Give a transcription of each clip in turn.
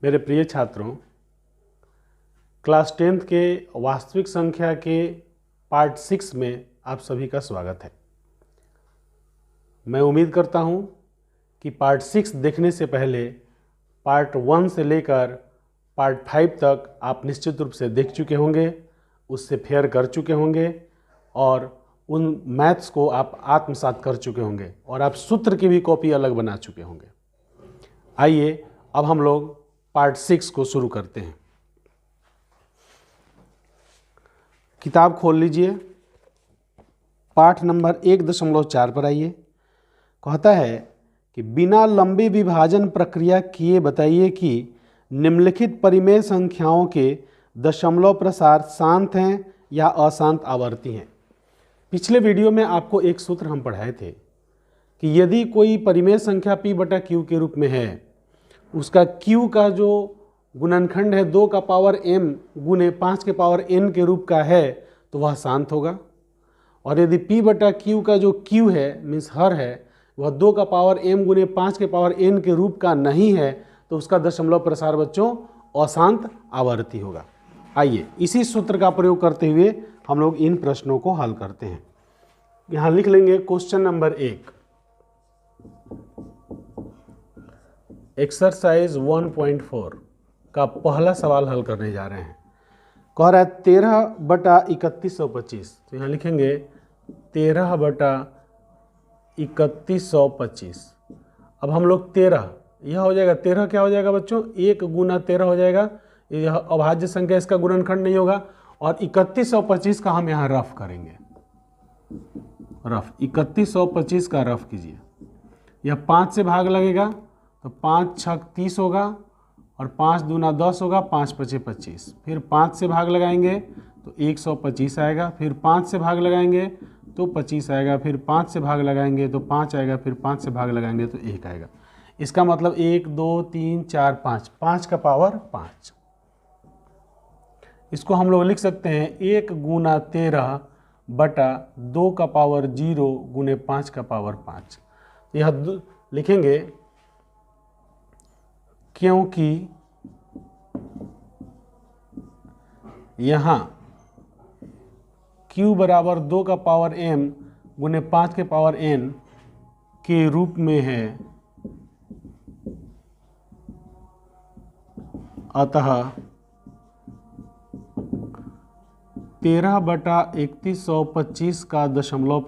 मेरे प्रिय छात्रों, क्लास 10th के वास्तविक संख्या के पार्ट 6 में आप सभी का स्वागत है। मैं उम्मीद करता हूं कि पार्ट 6 देखने से पहले पार्ट 1 से लेकर पार्ट 5 तक आप निश्चित रूप से देख चुके होंगे, उससे फेयर कर चुके होंगे और उन मैथ्स को आप आत्मसात कर चुके होंगे और आप सूत्र की भी कॉपी अलग बना चुके होंगे। आइए अब हम लोग पार्ट 6 को शुरू करते हैं। किताब खोल लीजिए, पाठ नंबर 1.4 पर आइए। कहता है कि बिना लंबी विभाजन प्रक्रिया किए बताइए कि निम्नलिखित परिमेय संख्याओं के दशमलव प्रसार शांत हैं या अशांत आवर्ती हैं। पिछले वीडियो में आपको एक सूत्र हम पढ़ाए थे कि यदि कोई परिमेय संख्या p/q के रूप में है, उसका q का जो गुणनखंड है 2 का पावर m गुने 5 के पावर n के रूप का है तो वह शांत होगा। और यदि p/q का जो q है मीन्स हर है वह 2 का पावर m गुने 5 के पावर n के रूप का नहीं है तो उसका दशमलव प्रसार बच्चों अशांत आवर्ती होगा। आइए इसी सूत्र का प्रयोग करते हुए हम लोग इन प्रश्नों को हल करते हैं। यहाँ लिख लेंगे क्वेश्चन नंबर 1, एक्सरसाइज 1.4 का पहला सवाल हल करने जा रहे हैं। कह रहा है 13/3125, तो यहाँ लिखेंगे 13/3125। अब हम लोग 13, यह हो जाएगा 13, क्या हो जाएगा बच्चों 1 गुना 13 हो जाएगा, यह अभाज्य संख्या, इसका गुणनखंड नहीं होगा। और 3125 का हम यहाँ रफ करेंगे, रफ 3125 का रफ कीजिए। यह 5 से भाग लगेगा तो 5 6 30 होगा और 5 दूना 10 होगा, 5 5 25। फिर 5 से भाग लगाएंगे तो 125 आएगा, फिर 5 से भाग लगाएंगे तो 25 आएगा, फिर 5 से भाग लगाएंगे तो 5 आएगा, फिर 5 से भाग लगाएंगे तो 1 आएगा। इसका मतलब 1 2 3 4 5, 5 का पावर 5। इसको हम लोग लिख सकते हैं 1 गुना 13 बटा 2 का पावर 0 गुने 5 का पावर 5। यह लिखेंगे क्योंकि यहाँ q बराबर 2 का पावर m गुने 5 के पावर n के रूप में है, अतः 13/3125 का दशमलव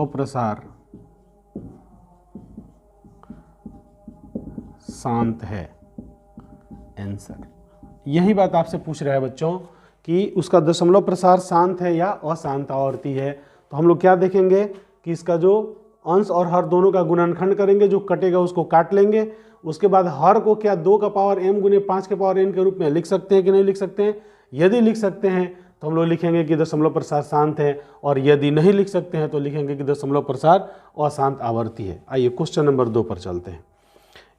प्रसार शांत है। आंसर यही बात आपसे पूछ रहा है बच्चों कि उसका दशमलव प्रसार शांत है या अशांत आवर्ती है। तो हम लोग क्या देखेंगे कि इसका जो अंश और हर दोनों का गुणनखंड करेंगे, जो कटेगा उसको काट लेंगे। उसके बाद हर को क्या 2 का पावर m गुने 5 के पावर n के रूप में लिख सकते हैं कि नहीं लिख सकते हैं। यदि लिख सकते हैं तो हम लोग लिखेंगे कि दशमलव प्रसार शांत है, और यदि नहीं लिख सकते हैं तो लिखेंगे कि दशमलव प्रसार अशांत आवर्ती है। आइए क्वेश्चन नंबर 2 पर चलते हैं।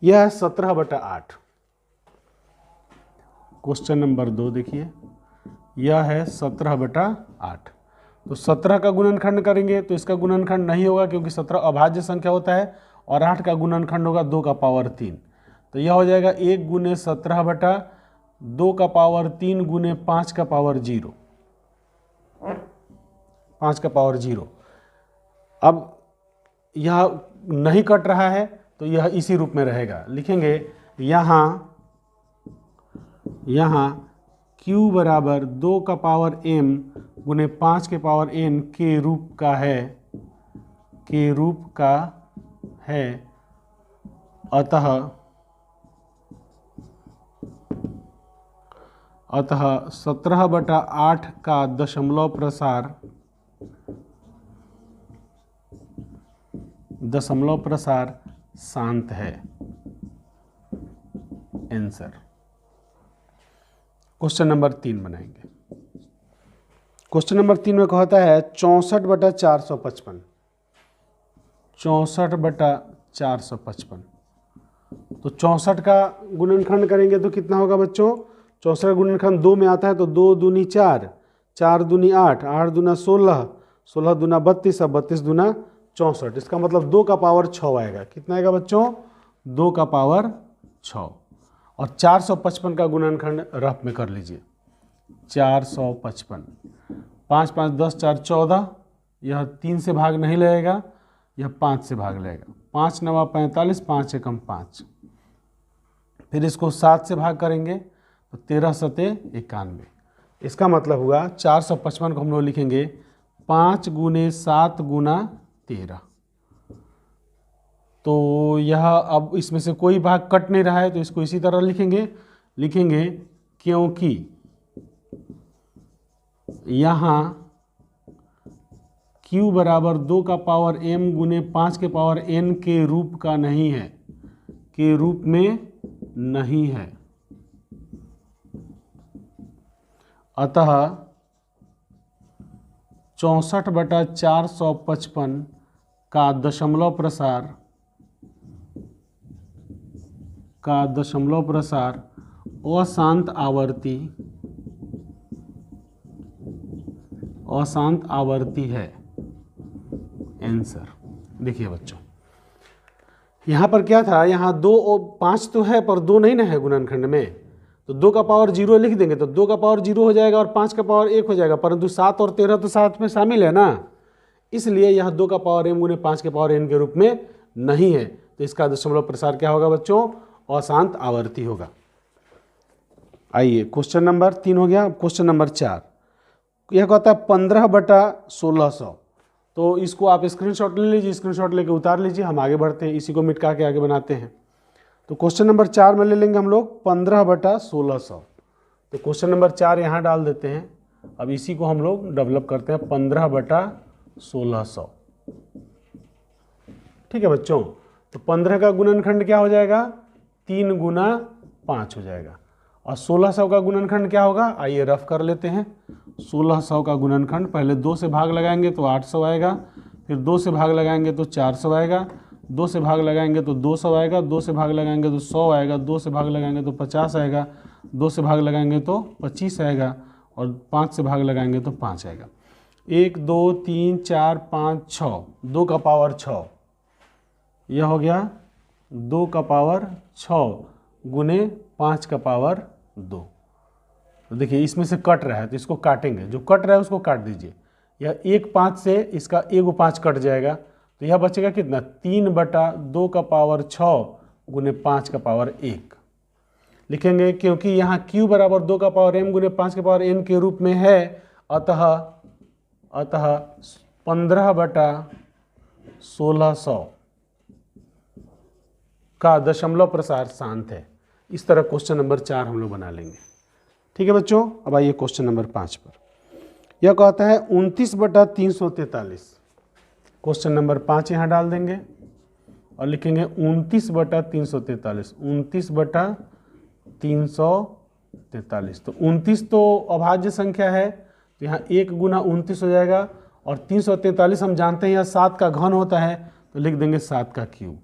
यह है 17/8। क्वेश्चन नंबर 2 देखिए, यह है 17/8। तो 17 का गुणनखंड करेंगे तो इसका गुणनखंड नहीं होगा क्योंकि 17 अभाज्य संख्या होता है, और 8 का गुणनखंड होगा 2 का पावर 3। तो यह हो जाएगा 1 गुने 17 बटा 2 का पावर 3 गुने 5 का पावर 0, 5 का पावर 0। अब यह नहीं कट रहा है तो यह इसी रूप में रहेगा। लिखेंगे यहाँ q बराबर 2 का पावर m गुने 5 के पावर n के रूप का है, अतः 17/8 का दशमलव प्रसार शांत है। आंसर क्वेश्चन नंबर 3 बनाएंगे। क्वेश्चन नंबर 3 में कहता है 64/455, 64/455। तो 64 का गुणनखंड करेंगे तो कितना होगा बच्चों, 64 का गुणनखंड 2 में आता है तो 2 दूनी 4, 4 दूनी 8, 8 दूना 16, 16 दूना 32, 32 दूना 64। इसका मतलब 2 का पावर 6 आएगा। कितना आएगा बच्चों, 2 का पावर 6 और 455 का गुणनखंड रफ में कर लीजिए। 455, 5 5 10 4 14, यह 3 से भाग नहीं लगेगा, यह 5 से भाग लगेगा। 5 9 45, 5 एकम 5। फिर इसको 7 से भाग करेंगे तो 13 सते 91। इसका मतलब हुआ 455 को हम लोग लिखेंगे 5 गुने 7 गुना 13। तो यह अब इसमें से कोई भाग कट नहीं रहा है तो इसको इसी तरह लिखेंगे क्योंकि यहाँ Q बराबर 2 का पावर m गुने 5 के पावर n के रूप का नहीं है, के रूप में नहीं है। अतः 64/455 का दशमलव प्रसार अशांत आवर्ती है। आंसर देखिए बच्चों, यहाँ पर क्या था, यहाँ 2 और 5 तो है पर 2 नहीं ना है गुणनखंड में, तो 2 का पावर 0 लिख देंगे तो 2 का पावर 0 हो जाएगा और 5 का पावर 1 हो जाएगा, परंतु 7 और 13 तो साथ में शामिल है ना, इसलिए यह 2 का पावर m गुने 5 के पावर n के रूप में नहीं है। तो इसका दशमलव प्रसार क्या होगा बच्चों, अशांत आवर्ती होगा। आइए क्वेश्चन नंबर 3 हो गया। क्वेश्चन नंबर 4 यह कहता है 15/1600। तो इसको आप स्क्रीनशॉट ले लीजिए, स्क्रीनशॉट लेके उतार लीजिए, हम आगे बढ़ते हैं, इसी को मिटका के आगे बनाते हैं। तो क्वेश्चन नंबर 4 में ले लेंगे हम लोग 15/1600। तो क्वेश्चन नंबर 4 यहाँ डाल देते हैं। अब इसी को हम लोग डेवलप करते हैं 15/1600। ठीक है बच्चों, तो 15 का गुणनखंड क्या हो जाएगा, 3 गुना 5 हो जाएगा। और 1600 का गुणनखंड क्या होगा, आइए रफ कर लेते हैं। 1600 का गुणनखंड पहले 2 से भाग लगाएंगे तो 800 आएगा, फिर 2 से भाग लगाएंगे तो 400 आएगा, 2 से भाग लगाएंगे तो 200 आएगा, 2 से भाग लगाएंगे तो 100 आएगा, 2 से भाग लगाएंगे तो 50 आएगा, 2 से भाग लगाएंगे तो 25 आएगा और 5 से भाग लगाएंगे तो 5 आएगा। 1 2 3 4 5 6, 2 का पावर 6, यह हो गया 2 का पावर 6 गुने 5 का पावर 2। तो देखिए इसमें से कट रहा है तो इसको काटेंगे, जो कट रहा है उसको काट दीजिए। यह 1 5 से इसका 1 5 कट जाएगा तो यह बचेगा कितना, 3/2 का पावर 6 गुने 5 का पावर 1 लिखेंगे, क्योंकि यहाँ Q बराबर 2 का पावर m गुने 5 के पावर n के रूप में है। अतः 15/1600 का दशमलव प्रसार शांत है। इस तरह क्वेश्चन नंबर 4 हम लोग बना लेंगे। ठीक है बच्चों, अब आइए क्वेश्चन नंबर 5 पर। यह कहता है 29/343। क्वेश्चन नंबर 5 यहाँ डाल देंगे और लिखेंगे 29/343। 29/343, तो 29 तो अभाज्य संख्या है तो यहाँ 1 गुना 29 हो जाएगा, और 343 हम जानते हैं यह 7 का घन होता है तो लिख देंगे 7 का क्यूब।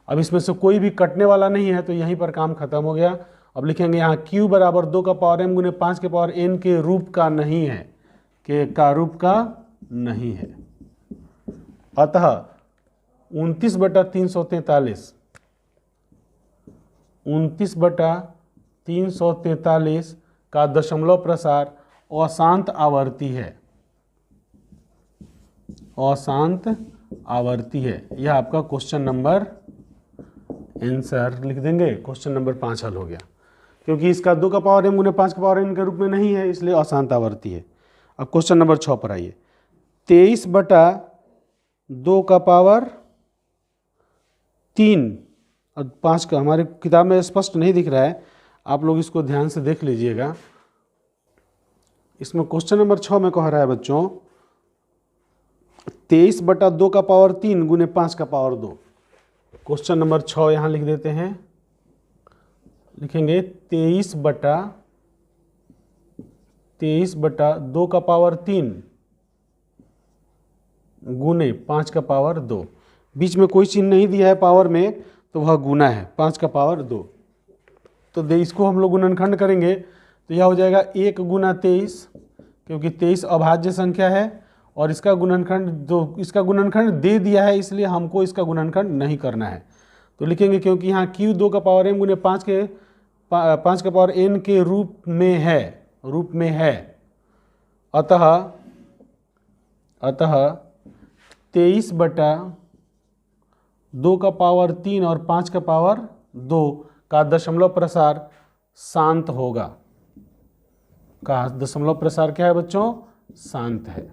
अब इसमें से कोई भी कटने वाला नहीं है तो यहीं पर काम खत्म हो गया। अब लिखेंगे यहाँ Q बराबर 2 का पावर m गुने 5 के पावर n के रूप का नहीं है, के का रूप का नहीं है। अतः 29/343 का दशमलव प्रसार अशांत आवर्ती है। अशांत आवर्ती है, यह आपका क्वेश्चन नंबर आंसर लिख देंगे। क्वेश्चन नंबर 5 हल हो गया, क्योंकि इसका 2 का पावर m गुने 5 का पावर n के रूप में नहीं है, इसलिए अशांत आवर्ती है। अब क्वेश्चन नंबर 6 पर आइए। 23/2 का पावर 3 और 5 का, हमारे किताब में स्पष्ट नहीं दिख रहा है, आप लोग इसको ध्यान से देख लीजिएगा। इसमें क्वेश्चन नंबर 6 में कह रहा है बच्चों 23/2 का पावर 3 गुने 5 का पावर 2। क्वेश्चन नंबर 6 यहाँ लिख देते हैं, लिखेंगे 23/2 का पावर 3 गुने 5 का पावर 2। बीच में कोई चिन्ह नहीं दिया है पावर में, तो वह गुना है 5 का पावर 2। तो इसको हम लोग गुणनखंड करेंगे तो यह हो जाएगा 1 गुना 23, क्योंकि 23 अभाज्य संख्या है और इसका गुणनखंड दे दिया है, इसलिए हमको इसका गुणनखंड नहीं करना है। तो लिखेंगे क्योंकि यहाँ q 2 का पावर m गुने 5 का पावर n के रूप में है, अतः 23/2 का पावर 3 और 5 का पावर 2 का दशमलव प्रसार शांत होगा। का दशमलव प्रसार क्या है बच्चों? शांत है।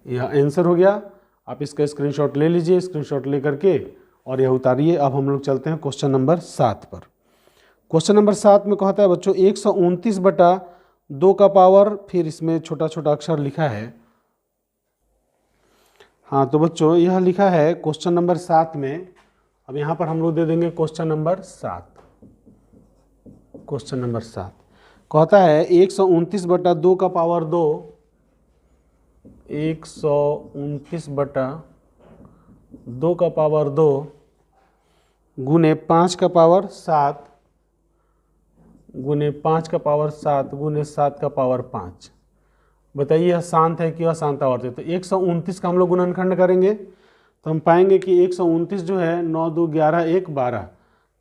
यह आंसर हो गया। आप इसका स्क्रीनशॉट ले लीजिए, स्क्रीनशॉट लेकर के और यह उतारिए। अब हम लोग चलते हैं क्वेश्चन नंबर 7 पर। क्वेश्चन नंबर 7 में कहता है बच्चों 129/2 का पावर, फिर इसमें छोटा छोटा अक्षर लिखा है। हाँ तो बच्चों यह लिखा है क्वेश्चन नंबर 7 में। अब यहाँ पर हम लोग दे देंगे क्वेश्चन नंबर 7। क्वेश्चन नंबर 7 कहता है 129/2 का पावर 2, 129/2 का पावर 2 गुने 5 का पावर 7 गुने 5 का पावर 7 गुने 7 का पावर 5। बताइए यह शांत है कि अशांत आवर्ती? तो 129 का हम लोग गुणनखंड करेंगे तो हम पाएंगे कि 129 जो है 9 2 11 1 12,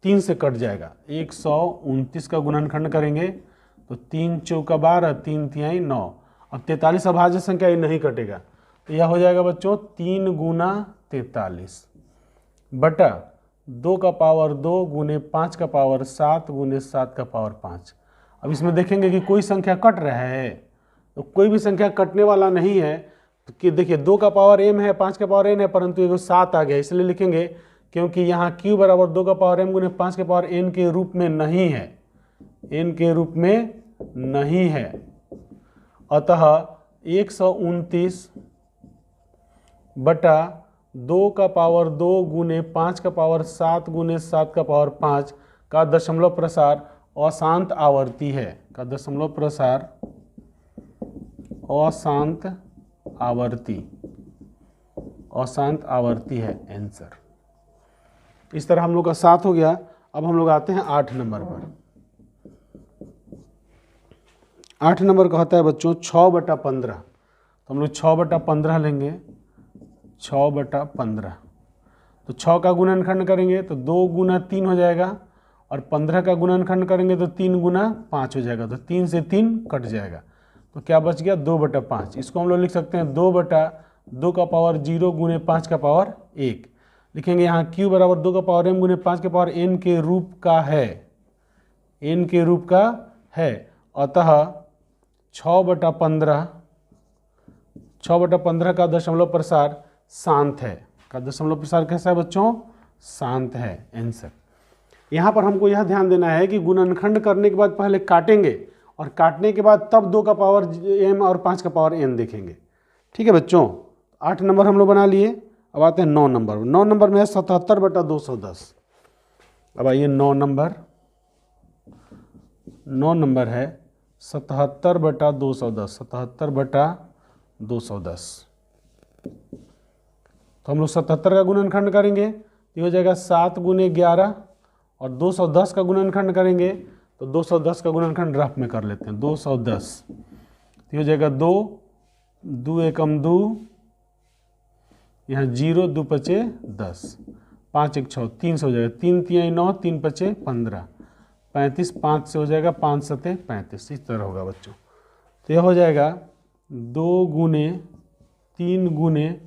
3 से कट जाएगा। 129 का गुणनखंड करेंगे तो 3 चौका 12, 3 तिहाई 9। अब 43 अभाज्य संख्या ये नहीं कटेगा, तो यह हो जाएगा बच्चों 3 गुना 43 बटा 2 का पावर 2 गुने 5 का पावर 7 गुने 7 का पावर 5। अब इसमें देखेंगे कि कोई संख्या कट रहा है, तो कोई भी संख्या कटने वाला नहीं है। तो कि देखिए 2 का पावर m है, 5 का पावर n है, परंतु एगो 7 आ गया, इसलिए लिखेंगे क्योंकि यहाँ q बराबर 2 का पावर m गुने 5 के पावर n के रूप में नहीं है, n के रूप में नहीं है। अतः 129/2 का पावर 2 गुने 5 का पावर 7 गुने 7 का पावर 5 का दशमलव प्रसार अशांत आवर्ती है। का दशमलव प्रसार अशांत आवर्ती है आंसर। इस तरह हम लोग का 7 हो गया। अब हम लोग आते हैं 8 नंबर पर। 8 नंबर कहता है बच्चों 6/15। तो हम लोग 6/15 लेंगे, 6/15। तो 6 का गुणनखंड करेंगे तो 2 गुना 3 हो जाएगा, और 15 का गुणनखंड करेंगे तो 3 गुना 5 हो जाएगा, तो 3 से 3 कट जाएगा। तो क्या बच गया 2/5। इसको हम लोग लिख सकते हैं 2/2 का पावर 0 गुने 5 का पावर 1। लिखेंगे यहाँ q बराबर 2 का पावर m गुने 5 के पावर n के रूप का है, n के रूप का है। अतः 6/15 का दशमलव प्रसार शांत है। का दशमलव प्रसार कैसा है बच्चों? शांत है आंसर। यहाँ पर हमको यह ध्यान देना है कि गुणनखंड करने के बाद पहले काटेंगे, और काटने के बाद तब 2 का पावर m और 5 का पावर n देखेंगे। ठीक है बच्चों, 8 नंबर हम लोग बना लिए। अब आते हैं 9 नंबर। 9 नंबर में है 77/210। अब आइए 9 नंबर है 77/210। 77/210। तो हम लोग 77 का गुणनखंड करेंगे तो हो जाएगा 7 गुने 11, और 210 का गुणनखंड करेंगे तो 210 का गुणनखंड रफ में कर लेते हैं। 210 तो हो जाएगा 2 2 एकम 2, यहाँ 0 2 पचे 10, 5 1 6 3 से हो जाएगा, 3 तिहाई 9, 3 पचे 15, 35, 5 से हो जाएगा 5 सते 35। इस तरह होगा बच्चों। तो यह हो जाएगा 2 गुने 3 गुने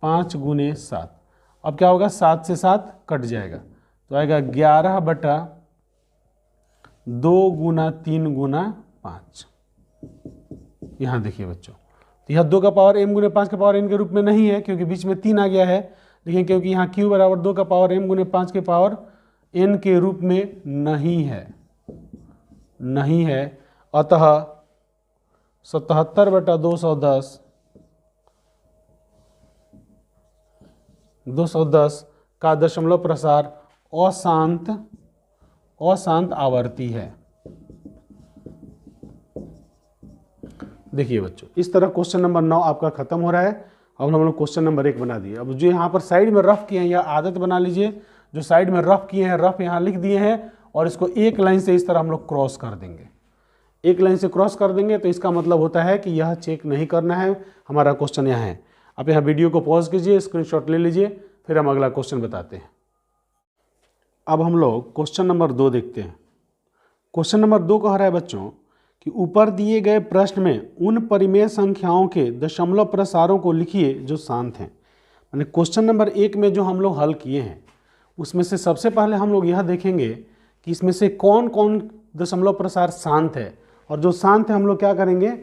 5 गुने 7। अब क्या होगा 7 से 7 कट जाएगा, तो आएगा 11/2 गुना 3 गुना 5। यहाँ देखिए बच्चों, तो यह 2 का पावर m गुने 5 का पावर n के रूप में नहीं है क्योंकि बीच में 3 आ गया है। लेकिन क्योंकि यहाँ q बराबर 2 का पावर m गुने 5 के पावर n के रूप में नहीं है, अतः 77/210 का दशमलव प्रसार अशांत आवर्ती है। देखिए बच्चों, इस तरह क्वेश्चन नंबर 9 आपका खत्म हो रहा है। अब हम लोग क्वेश्चन नंबर 1 बना दिए। अब जो यहाँ पर साइड में रफ किए हैं, यह आदत बना लीजिए, जो साइड में रफ किए हैं, रफ यहाँ लिख दिए हैं, और इसको एक लाइन से इस तरह हम लोग क्रॉस कर देंगे। एक लाइन से क्रॉस कर देंगे तो इसका मतलब होता है कि यह चेक नहीं करना है, हमारा क्वेश्चन यहाँ है। आप यहाँ वीडियो को पॉज कीजिए, स्क्रीनशॉट ले लीजिए, फिर हम अगला क्वेश्चन बताते हैं। अब हम लोग क्वेश्चन नंबर 2 देखते हैं। क्वेश्चन नंबर 2 कह रहा है बच्चों कि ऊपर दिए गए प्रश्न में उन परिमेय संख्याओं के दशमलव प्रसारों को लिखिए जो शांत हैं। यानी क्वेश्चन नंबर 1 में जो हम लोग हल किए हैं उसमें से सबसे पहले हम लोग यह देखेंगे कि इसमें से कौन कौन दशमलव प्रसार शांत है, और जो शांत है हम लोग क्या करेंगे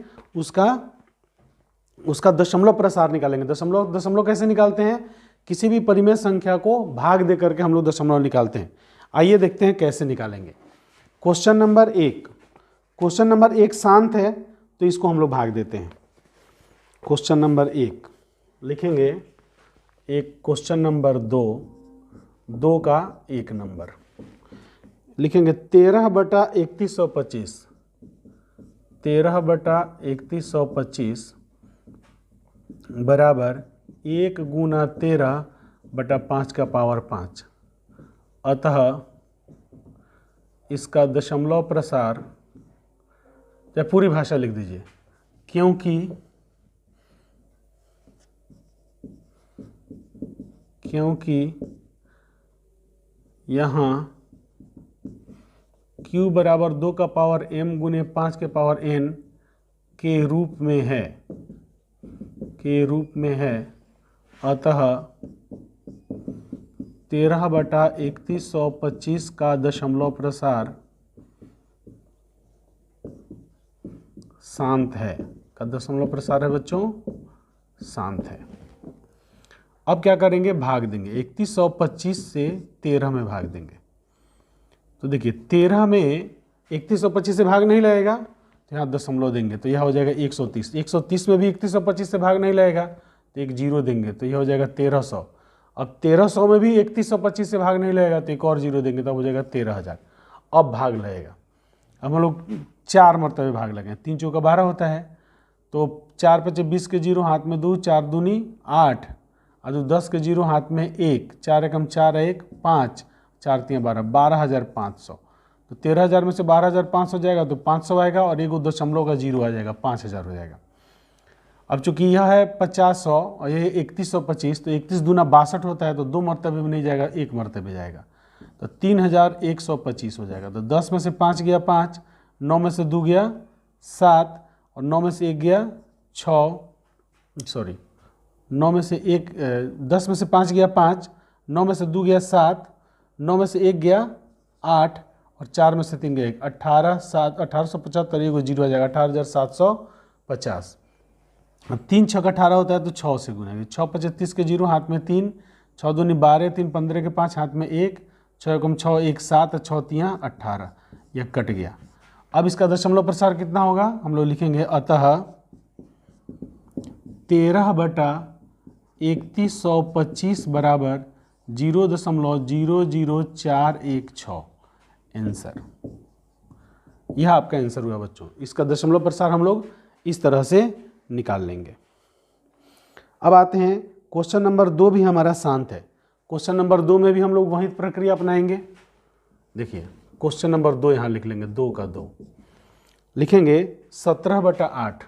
उसका दशमलव प्रसार निकालेंगे। दशमलव कैसे निकालते हैं? किसी भी परिमेय संख्या को भाग दे करके हम लोग दशमलव निकालते हैं। आइए देखते हैं कैसे निकालेंगे। क्वेश्चन नंबर 1 शांत है तो इसको हम लोग भाग देते हैं। क्वेश्चन नंबर 1 लिखेंगे, एक क्वेश्चन नंबर 2 का 1 नंबर लिखेंगे 13/3125 13/3125 बराबर 1 गुना 13/5 का पावर 5। अतः इसका दशमलव प्रसार, या पूरी भाषा लिख दीजिए, क्योंकि यहाँ q बराबर 2 का पावर m गुने 5 के पावर n के रूप में है, अतः 13/3125 का दशमलव प्रसार शांत है। का दशमलव प्रसार है बच्चों शांत है। अब क्या करेंगे? भाग देंगे। 3125 से 13 में भाग देंगे। तो देखिए 13 में 3125 से भाग नहीं लगेगा तो यहाँ दशमलव देंगे तो यह हो जाएगा 130। 130 में भी 3125 से भाग नहीं लगेगा तो एक जीरो देंगे तो यह हो जाएगा 1300। अब 1300 में भी 3125 से भाग नहीं लगेगा तो एक और जीरो देंगे तब हो जाएगा 13000। अब भाग लगेगा। अब हम लोग 4 मरतबे भाग लगे। 3 चौका 12 होता है, तो 4 5 20 के जीरो हाथ में 2, 4 दूनी 8, और 10 के जीरो हाथ में 1, 4 एकम 4 1 5, 4 3 12, 12,500। तो 13,000 में से 12,500 जाएगा तो 500 आएगा और एक दशमलव का जीरो आ जाएगा, 5,000 हो जाएगा। अब चूंकि यह है 50 और यह 3125, तो 31 दूना 62 होता है, तो 2 मरतबे में नहीं जाएगा, 1 मरतबे जाएगा, तो 3125 हो जाएगा। तो 10 में से 5 गया 5, 9 में से 2 गया 7, और 9 में से 1 गया 6, 9 में से 1, 10 में से 5 गया 5, 9 में से 2 गया 7, 9 में से 1 गया 8, और 4 में से 3 गया 1, 18,775, ये जीरो आ जाएगा 18,750। अब 3 6 का 18 होता है तो 6 से गुना, 6 5 30 के जीरो हाथ में 3, 6 दूनी 12, 3 15 के 5 हाथ में 1, 6 एकम 6 1 7, 6 3 18, यह कट गया। अब इसका दशमलव प्रसार कितना होगा? हम लोग लिखेंगे अतः 13/3125 बराबर 0.00416 आंसर। यह आपका आंसर हुआ बच्चों। इसका दशमलव प्रसार हम लोग इस तरह से निकाल लेंगे। अब आते हैं क्वेश्चन नंबर 2 भी हमारा शांत है। क्वेश्चन नंबर 2 में भी हम लोग वही प्रक्रिया अपनाएंगे। देखिए क्वेश्चन नंबर 2 यहाँ लिख लेंगे, 2 का 2 लिखेंगे 17/8।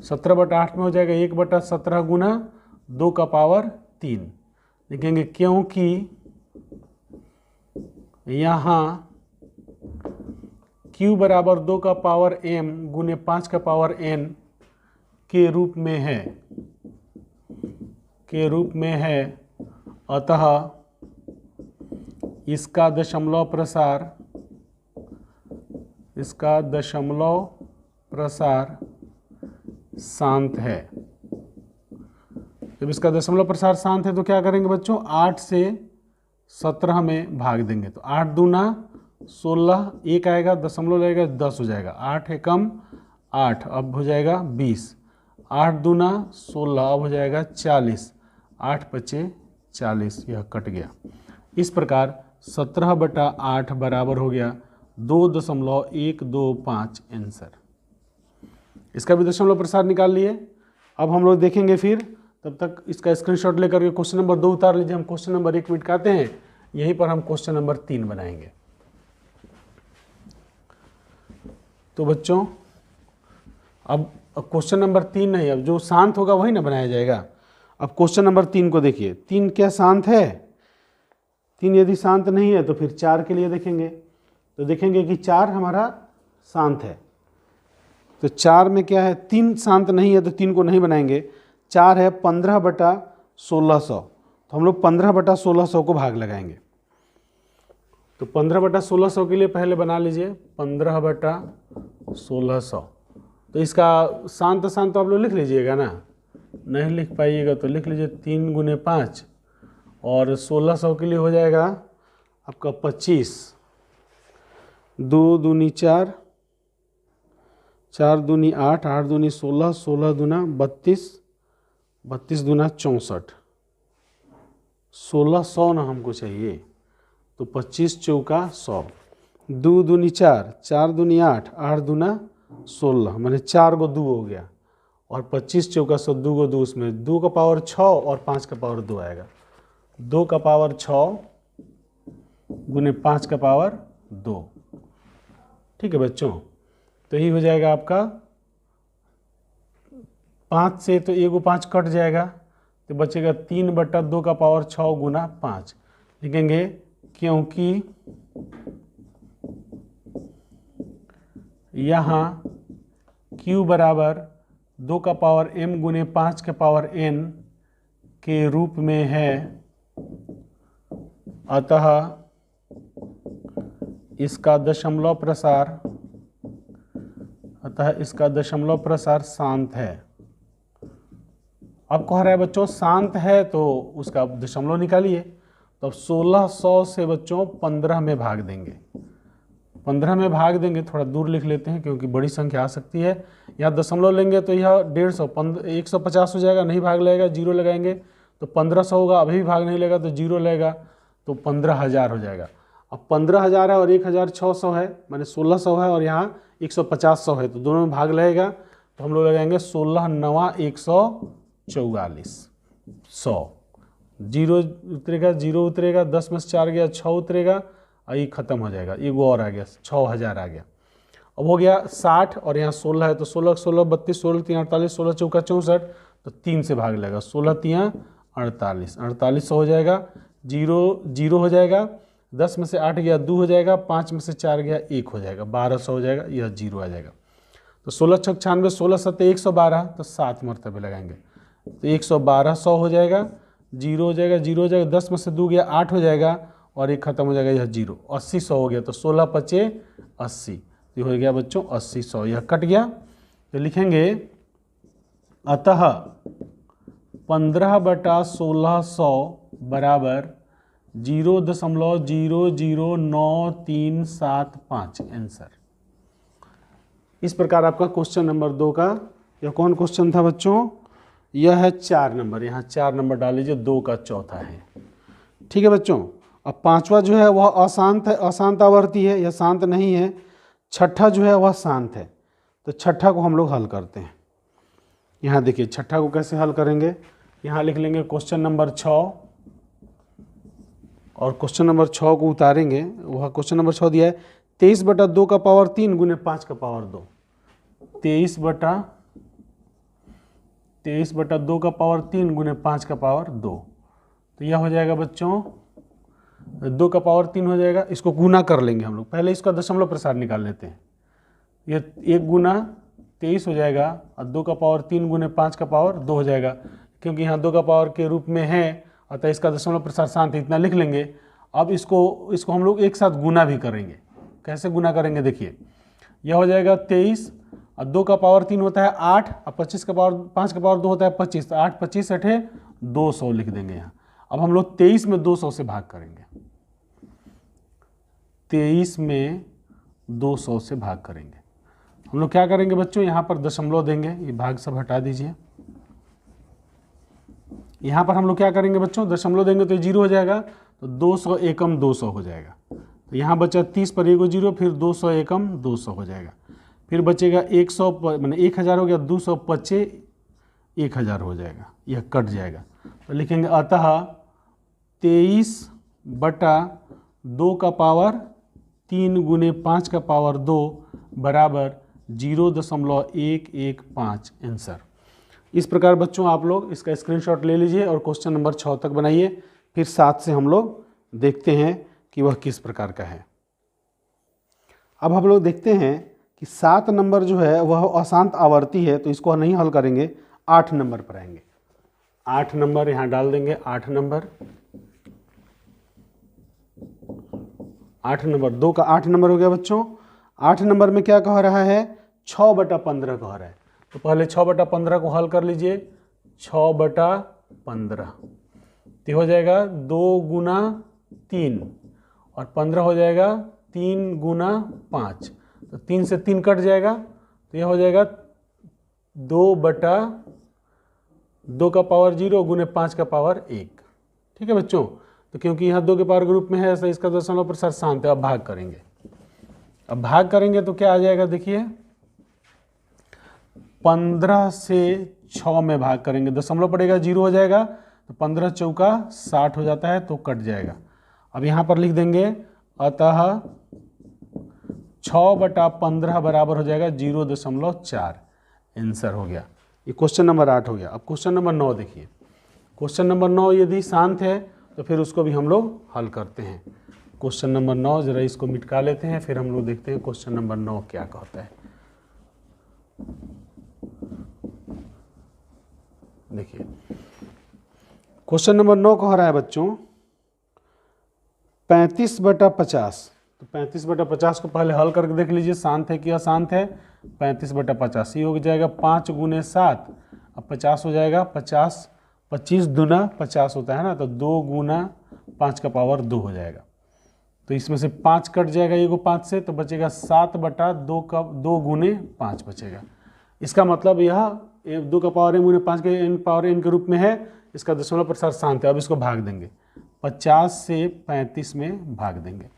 17/8 में हो जाएगा 1/17 गुना 2 का पावर 3। लिखेंगे क्योंकि यहाँ q बराबर 2 का पावर m गुने 5 का पावर n के रूप में है, अतः इसका दशमलव प्रसार शांत है। जब इसका दशमलव प्रसार शांत है तो क्या करेंगे बच्चों? 8 से 17 में भाग देंगे, तो 8 दूना 16, 1 आएगा, दशमलव लगेगा 10 हो जाएगा, 8 एकम 8, अब हो जाएगा 20, 8 दूना 16, अब हो जाएगा 40, 8 5 40, यह कट गया। इस प्रकार 17/8 बराबर हो गया 2.125 आंसर। इसका भी दशमलव प्रसार निकाल लिए। अब हम लोग देखेंगे फिर, तब तक इसका स्क्रीनशॉट लेकर के क्वेश्चन नंबर 2 उतार लीजिए। हम क्वेश्चन नंबर 1 मिटाते हैं, यहीं पर हम क्वेश्चन नंबर 3 बनाएंगे। तो बच्चों अब क्वेश्चन नंबर 3 नहीं, अब जो शांत होगा वही ना बनाया जाएगा। अब क्वेश्चन नंबर 3 को देखिए, 3 क्या शांत है? 3 यदि शांत नहीं है तो फिर 4 के लिए देखेंगे, तो देखेंगे कि 4 हमारा शांत है। तो 4 में क्या है, 3 शांत नहीं है तो 3 को नहीं बनाएंगे। 4 है 15/1600, तो हम लोग 15/1600 को भाग लगाएंगे। तो 15/1600 के लिए पहले बना लीजिए 15/1600। तो इसका शांत शांत तो आप लोग लिख लीजिएगा ना, नहीं लिख पाइएगा तो लिख लीजिए 3 × 5 और 1600 के लिए हो जाएगा आपका 25, 2 दूनी 4, 4 दूनी 8, 8 दूनी 16, 16 दूना 32, 32 दूना 64, 1600 ना हमको चाहिए, तो 25 चौका 100, 2 दूनी 4, 4 दूनी 8, 8 दूना 16, मैंने 4 को 2 हो गया, और 25 चौका 100, 2 को 2, उसमें 2 का पावर 6 और 5 का पावर 2 आएगा। 2 का पावर 6 गुने 5 का पावर 2। ठीक है बच्चों, तो यही हो जाएगा आपका 5 से, तो 1 को 5 कट जाएगा, तो बचेगा 3/2 का पावर 6 गुना 5। लिखेंगे क्योंकि यहाँ Q बराबर 2 का पावर m गुने 5 का पावर n के रूप में है, अतः इसका दशमलव प्रसार शांत है। अब कह रहा है बच्चों शांत है तो उसका दशमलव निकालिए। तो अब 1600 से बच्चों 15 में भाग देंगे, 15 में भाग देंगे, थोड़ा दूर लिख लेते हैं क्योंकि बड़ी संख्या आ सकती है। यहाँ दशमलव लेंगे तो यह 150, 150 हो जाएगा, नहीं भाग लगेगा, 0 लगाएंगे तो 1500 होगा, अभी भी भाग नहीं लेगा तो 0 लगेगा, तो 15,000 हो जाएगा। अब 15,000 है और 1,600 है, माने 1600 है और यहाँ 150 है, तो दोनों में भाग लगेगा, तो हम लोग लगाएंगे 16 9 144, 100, 0 उतरेगा, 0 उतरेगा, 10 में से 4 गया, 6 उतरेगा, और ये खत्म हो जाएगा, ये वो और आ गया, 6000 आ गया। अब हो गया 60 और यहाँ 16 है, तो 16 16 32, 16 3 48, 16 चौका 64, तो 3 से भाग लगेगा, 16 3 48, 4800 हो जाएगा, 0 0 हो जाएगा, 10 में से 8 गया 2 हो जाएगा, 5 में से 4 गया 1 हो जाएगा, 1200 हो जाएगा, यह 0 आ जाएगा। तो 16 6 96, 16 7 112, तो 7 मरतबे लगाएंगे, तो 11200 हो जाएगा, 0 हो जाएगा, 0 हो जाएगा, 10 में से 2 गया 8 हो जाएगा, और एक खत्म हो जाएगा, यह 0, 80 हो गया, तो 16 5 80, तो हो गया बच्चों 80 यह कट गया। तो लिखेंगे अतः 15/1600 बराबर 0.009375 आंसर। इस प्रकार आपका क्वेश्चन नंबर 2 का, यह कौन क्वेश्चन था बच्चों? यह है 4 नंबर, यहाँ 4 नंबर डाल लीजिए, 2 का चौथा है। ठीक है बच्चों, अब 5वां जो है वह अशांत है, अशांत आवर्ती है, यह शांत नहीं है। 6ठा जो है वह शांत है, तो 6ठा को हम लोग हल करते हैं। यहाँ देखिए 6ठा को कैसे हल करेंगे, यहाँ लिख लेंगे क्वेश्चन नंबर 6 और क्वेश्चन नंबर 6 को उतारेंगे। वह क्वेश्चन नंबर 6 दिया है 23/2 का पावर 3 गुने 5 का पावर 2, 23/2 का पावर 3 गुने 5 का पावर 2, तो यह हो जाएगा बच्चों 2 का पावर 3 हो जाएगा। इसको गुना कर लेंगे हम लोग, पहले इसका दशमलव प्रसार निकाल लेते हैं। ये 1 गुना 23 हो जाएगा और 2 का पावर 3 गुने 5 का पावर 2 हो जाएगा, क्योंकि यहाँ 2 का पावर के रूप में है, अतः इसका दशमलव प्रसार शांत है, इतना लिख लेंगे। अब इसको हम लोग एक साथ गुना भी करेंगे। कैसे गुना करेंगे देखिए, यह हो जाएगा 23 और 2 का पावर 3 होता है 8 और 5 का पावर 2 होता है 25, तो 8 25 8 200 लिख देंगे यहाँ। अब हम लोग 23 में 200 से भाग करेंगे, 23 में 200 से भाग करेंगे। हम लोग क्या करेंगे बच्चों, यहाँ पर दशमलव देंगे, ये भाग सब हटा दीजिए। यहाँ पर हम लोग क्या करेंगे बच्चों, दशमलव देंगे तो 0 हो जाएगा, तो 200 एकम 200 हो जाएगा। तो यहाँ बचा 30 पर 1 0, फिर 200 एकम 200 हो जाएगा, फिर बचेगा 100 मैंने 1000 हो गया, 225 1000 हो जाएगा, यह कट जाएगा। तो लिखेंगे अतः 23/2 का पावर 3 गुने 5 का पावर 2 बराबर 0.115 आंसर। इस प्रकार बच्चों आप लोग इसका स्क्रीनशॉट ले लीजिए और क्वेश्चन नंबर 6 तक बनाइए, फिर 7 से हम लोग देखते हैं कि वह किस प्रकार का है। अब हम लोग देखते हैं कि 7 नंबर जो है वह अशांत आवर्ती है, तो इसको नहीं हल करेंगे, 8 नंबर पर आएंगे। 8 नंबर यहाँ डाल देंगे, 8 नंबर 2 का 8 नंबर हो गया बच्चों। 8 नंबर में क्या कह रहा है, 6/15 कह रहा है। तो पहले 6/15 को हल कर लीजिए। 6/15 तो हो जाएगा 2 गुना 3 और 15 हो जाएगा 3 गुना 5। तो 3 से 3 कट जाएगा, तो यह हो जाएगा 2/2 का पावर 0 गुने 5 का पावर 1। ठीक है बच्चों, तो क्योंकि यहाँ 2 के पावर ग्रुप में है, तो इसका दशमलव प्रसार शांत है। अब भाग करेंगे, तो क्या आ जाएगा, देखिए 15 से 6 में भाग करेंगे, दशमलव पड़ेगा 0 हो जाएगा, तो 15 चौका 60 हो जाता है, तो कट जाएगा। अब यहाँ पर लिख देंगे, अतः 6/15 बराबर हो जाएगा 0.4। आंसर हो गया। ये क्वेश्चन नंबर 8 हो गया। अब क्वेश्चन नंबर 9 देखिए। क्वेश्चन नंबर 9 यदि शांत है तो फिर उसको भी हम लोग हल करते हैं। क्वेश्चन नंबर 9 जरा इसको मिटका लेते हैं, फिर हम लोग देखते हैं क्वेश्चन नंबर 9 क्या कहता है। देखिए क्वेश्चन नंबर 9 कह रहा है बच्चों 35/50। तो 35/50 को पहले हल करके देख लीजिए, शांत है कि अशांत है। 35/50 ये हो जाएगा 5 गुने 7, अब 50 हो जाएगा 50, 25 दूना 50 होता है ना, तो 2 गुना 5 का पावर 2 हो जाएगा। तो इसमें से 5 कट जाएगा ये को 5 से, तो बचेगा 7/2 का 2 गुने 5 बचेगा। इसका मतलब यह 2 का पावर m गुने 5 के n पावर n के रूप में है। इसका दशमलव प्रसार शांत है। अब इसको भाग देंगे, 50 से 35 में भाग देंगे,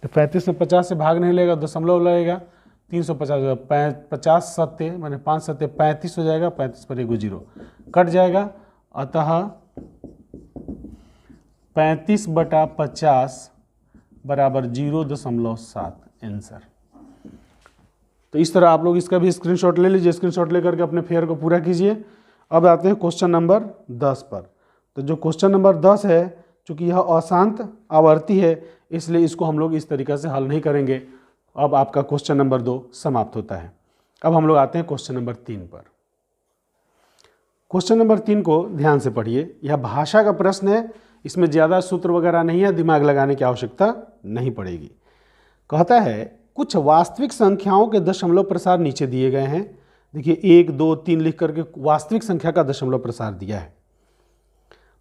तो 35 में 50 से भाग नहीं लेगा, दशमलव लगेगा, 350 50 सत्ते माने 5 सत्ते 35 हो जाएगा, 35 पर 1 0 कट जाएगा। अतः 35/50 बराबर 0.7 आंसर। तो इस तरह आप लोग इसका भी स्क्रीनशॉट ले लीजिए, स्क्रीनशॉट लेकर के अपने फेयर को पूरा कीजिए। अब आते हैं क्वेश्चन नंबर 10 पर। तो जो क्वेश्चन नंबर 10 है, चूंकि यह अशांत आवर्ती है, इसलिए इसको हम लोग इस तरीक़े से हल नहीं करेंगे। अब आपका क्वेश्चन नंबर 2 समाप्त होता है। अब हम लोग आते हैं क्वेश्चन नंबर 3 पर। क्वेश्चन नंबर 3 को ध्यान से पढ़िए। यह भाषा का प्रश्न है, इसमें ज़्यादा सूत्र वगैरह नहीं है, दिमाग लगाने की आवश्यकता नहीं पड़ेगी। कहता है कुछ वास्तविक संख्याओं के दशमलव प्रसार नीचे दिए गए हैं। देखिए 1 2 3 लिख करके वास्तविक संख्या का दशमलव प्रसार दिया है।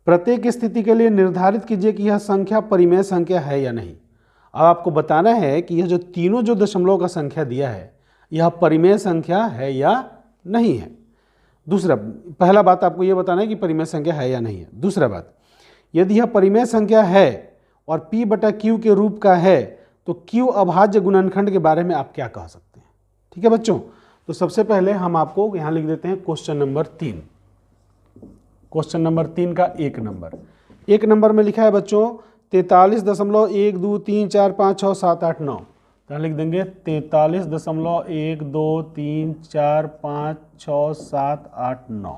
प्रत्येक स्थिति के लिए निर्धारित कीजिए कि यह संख्या परिमेय संख्या है या नहीं। अब आपको बताना है कि यह जो तीनों जो दशमलव का संख्या दिया है, यह परिमेय संख्या है या नहीं है। दूसरा, पहला बात आपको यह बताना है कि परिमेय संख्या है या नहीं है। दूसरा बात, यदि यह परिमेय संख्या है और P/Q के रूप का है, तो Q अभाज्य गुणनखंड के बारे में आप क्या कह सकते हैं। ठीक है बच्चों, तो सबसे पहले हम आपको यहाँ लिख देते हैं क्वेश्चन नंबर 3। क्वेश्चन नंबर 3 का 1 नंबर, 1 नंबर में लिखा है बच्चों 43.123456789। यहाँ लिख देंगे 43.123456789।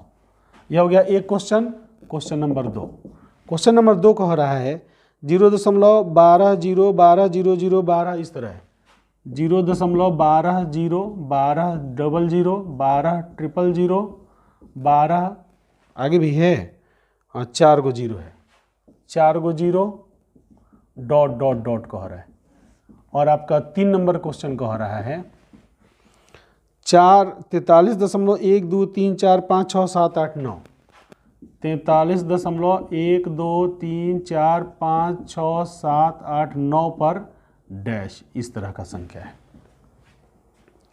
यह हो गया एक question. Question number 2, question number 2 कह रहा है 0.120120012 इस तरह है, 0.120120000 12 आगे भी है, हाँ 4 गो 0 है, 4 गो 0 ... कह रहा है। और आपका 3 नंबर क्वेश्चन कह रहा है 43.123456789। 43.123456789 पर डैश इस तरह का संख्या है।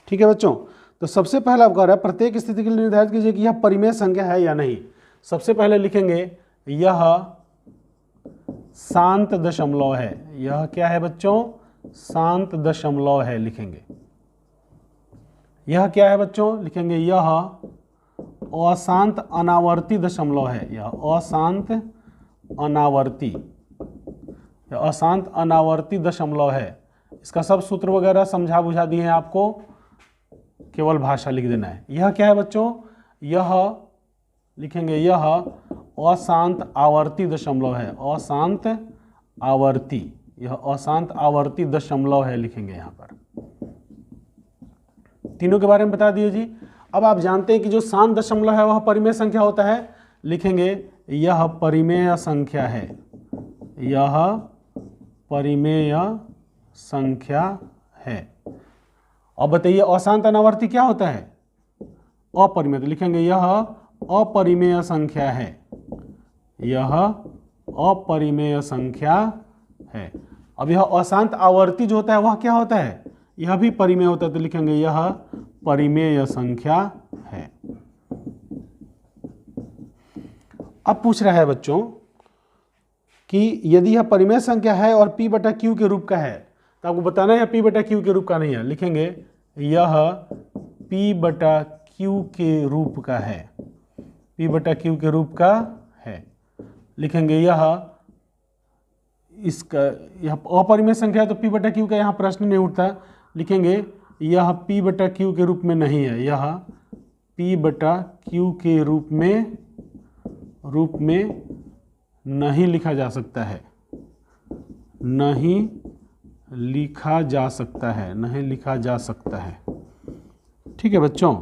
ठीक है बच्चों, तो सबसे पहला आप कह रहा है प्रत्येक स्थिति के लिए निर्धारित कीजिए कि यह परिमेय संख्या है या नहीं। सबसे पहले लिखेंगे यह शांत दशमलव है। यह क्या है बच्चों, शांत दशमलव है लिखेंगे। यह क्या है बच्चों, लिखेंगे यह अशांत अनावर्ती दशमलव है। यह अशांत अनावर्ती, अशांत अनावर्ती दशमलव है। इसका सब सूत्र वगैरह समझा बुझा दिए हैं आपको, केवल भाषा लिख देना है। यह क्या है बच्चों, यह लिखेंगे यह अशांत आवर्ती दशमलव है, अशांत आवर्ती, यह अशांत आवर्ती दशमलव है, लिखेंगे यहाँ पर। तीनों के बारे में बता दिए जी। अब आप जानते हैं कि जो शांत दशमलव है वह परिमेय संख्या होता है, लिखेंगे यह परिमेय संख्या है, यह परिमेय संख्या है। अब बताइए अशांत अनावर्ती क्या होता है? अपरिमेय, तो लिखेंगे यह अपरिमेय संख्या है, यह अपरिमेय संख्या है। अब यह अशांत आवर्ती जो होता है वह क्या होता है? यह भी परिमेय होता है, तो लिखेंगे यह परिमेय संख्या है। अब पूछ रहा है बच्चों कि यदि यह परिमेय संख्या है और p बटा q के रूप का है, तो आपको बताना है p बटा q के रूप का नहीं है, लिखेंगे यह p बटा q के रूप का है, p बटा q के रूप का है। लिखेंगे यह अपरिमेय संख्या है तो p बटा q का यहाँ प्रश्न नहीं उठता, लिखेंगे यह p बटा q के रूप में नहीं है, यह p बटा q के रूप में नहीं लिखा जा सकता है, नहीं लिखा जा सकता है, नहीं लिखा जा सकता है। ठीक है बच्चों।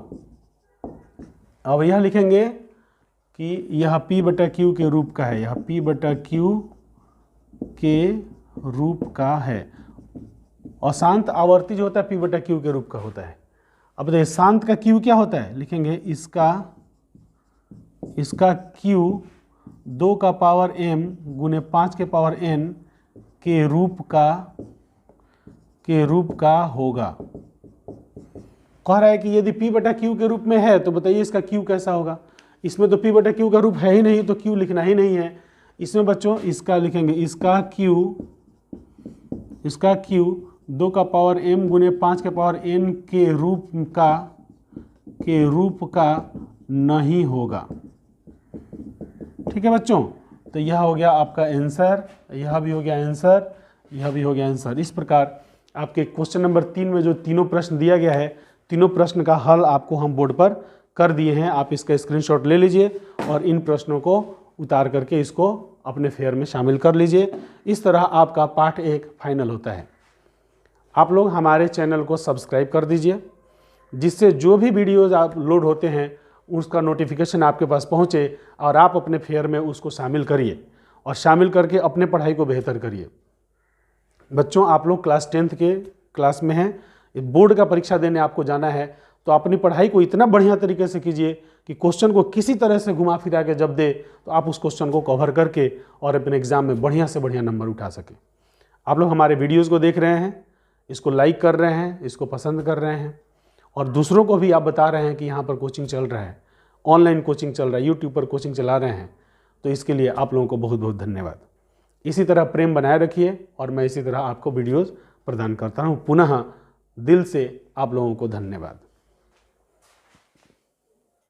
अब यह लिखेंगे कि यह p बटा q के रूप का है, यह p बटा q के रूप का है। अशांत आवर्ती जो होता है p बटा q के रूप का होता है। अब बताइए शांत का q क्या होता है? लिखेंगे इसका q 2 का पावर m गुने 5 के पावर n के रूप का होगा। कह रहा है कि यदि p बटा q के रूप में है तो बताइए इसका q कैसा होगा? इसमें तो p बटा q का रूप है ही नहीं, तो q लिखना ही नहीं है। इसमें बच्चों इसका लिखेंगे इसका q 2 का पावर m गुने 5 के पावर n के रूप का नहीं होगा। ठीक है बच्चों, तो यह हो गया आपका आंसर, यह भी हो गया आंसर, यह भी हो गया आंसर। इस प्रकार आपके क्वेश्चन नंबर 3 में जो तीनों प्रश्न दिया गया है, तीनों प्रश्न का हल आपको हम बोर्ड पर कर दिए हैं। आप इसका स्क्रीनशॉट ले लीजिए और इन प्रश्नों को उतार करके इसको अपने फेयर में शामिल कर लीजिए। इस तरह आपका पार्ट 1 फाइनल होता है। आप लोग हमारे चैनल को सब्सक्राइब कर दीजिए, जिससे जो भी वीडियोज़ आप लोड होते हैं उसका नोटिफिकेशन आपके पास पहुंचे और आप अपने फेयर में उसको शामिल करिए और शामिल करके अपने पढ़ाई को बेहतर करिए। बच्चों आप लोग क्लास 10th के क्लास में हैं, बोर्ड का परीक्षा देने आपको जाना है, तो अपनी पढ़ाई को इतना बढ़िया तरीके से कीजिए कि क्वेश्चन को किसी तरह से घुमा फिरा के जब दे तो आप उस क्वेश्चन को कवर करके और अपने एग्जाम में बढ़िया से बढ़िया नंबर उठा सकें। आप लोग हमारे वीडियोज़ को देख रहे हैं, इसको लाइक कर रहे हैं, इसको पसंद कर रहे हैं और दूसरों को भी आप बता रहे हैं कि यहाँ पर कोचिंग चल रहा है, ऑनलाइन कोचिंग चल रहा है, यूट्यूब पर कोचिंग चला रहे हैं, तो इसके लिए आप लोगों को बहुत बहुत धन्यवाद। इसी तरह प्रेम बनाए रखिए और मैं इसी तरह आपको वीडियोज़ प्रदान करता हूँ। पुनः दिल से आप लोगों को धन्यवाद।